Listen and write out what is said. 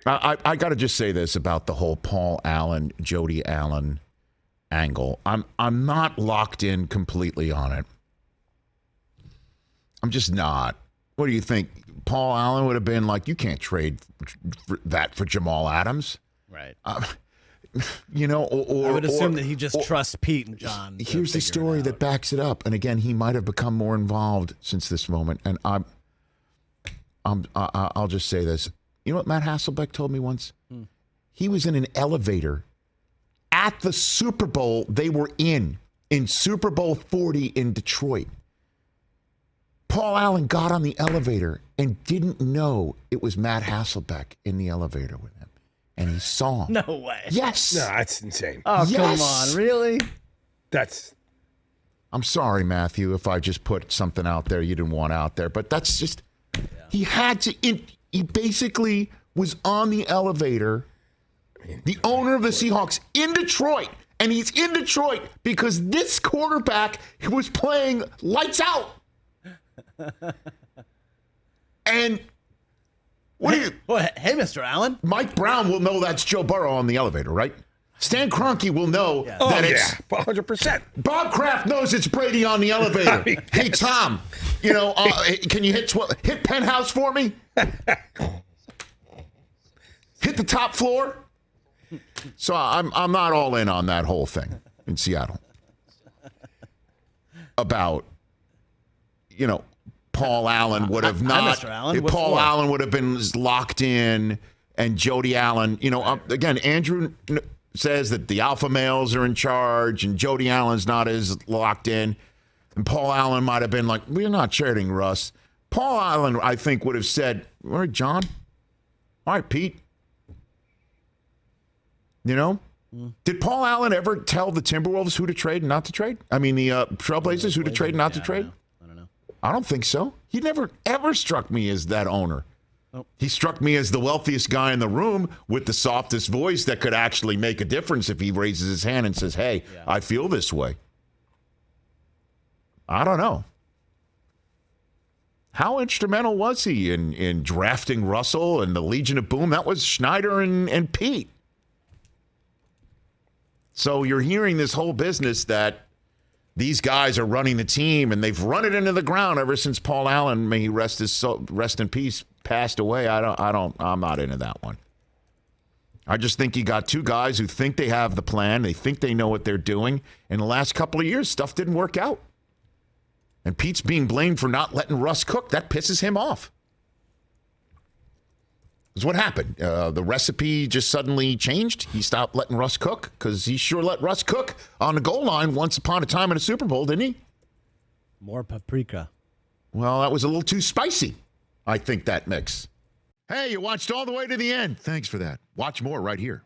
I got to just say this about the whole Paul Allen, Jody Allen angle. I'm not locked in completely on it. I'm just not. What do you think? Paul Allen would have been like, you can't trade that for Jamal Adams. Right. You know, I would assume that he just trusts Pete and John. Here's the story that backs it up. And again, he might have become more involved since this moment. And I'll just say this. You know what Matt Hasselbeck told me once? He was in an elevator at the Super Bowl they were in Super Bowl 40 in Detroit. Paul Allen got on the elevator and didn't know it was Matt Hasselbeck in the elevator with him. And he saw him. No way. Yes. No, that's insane. Oh, yes. come on. Really? I'm sorry, Matthew, if I just put something out there you didn't want out there. But that's just, he had to, he basically was on the elevator, the owner of the Seahawks in Detroit. And he's in Detroit because this quarterback was playing lights out. And Hey, Mr. Allen. Mike Brown will know that's Joe Burrow on the elevator, right? Stan Kroenke will know that it's 100%. Bob Kraft knows it's Brady on the elevator. I mean, hey Tom, can you hit penthouse for me? Hit the top floor. So I'm not all in on that whole thing in Seattle about Paul Allen would have not. Mr. Allen, Paul Allen would have been locked in, and Jody Allen. Again, Andrew says that the alpha males are in charge, and Jody Allen's not as locked in. And Paul Allen might have been like, "We're not trading Russ." Paul Allen, I think, would have said, "All right, John. All right, Pete." Did Paul Allen ever tell the Timberwolves who to trade and not to trade? I mean, the Trailblazers who to trade and not to trade? I don't think so. He never, ever struck me as that owner. Nope. He struck me as the wealthiest guy in the room with the softest voice that could actually make a difference if he raises his hand and says, hey, I feel this way. I don't know. How instrumental was he in drafting Russell and the Legion of Boom? That was Schneider and Pete. So you're hearing this whole business that these guys are running the team, and they've run it into the ground ever since Paul Allen, may he rest in peace, passed away. I'm not into that one. I just think you got two guys who think they have the plan. They think they know what they're doing. In the last couple of years, stuff didn't work out. And Pete's being blamed for not letting Russ cook. That pisses him off. Because what happened? The recipe just suddenly changed. He stopped letting Russ cook because he sure let Russ cook on the goal line once upon a time in a Super Bowl, didn't he? More paprika. Well, that was a little too spicy, I think, that mix. Hey, you watched all the way to the end. Thanks for that. Watch more right here.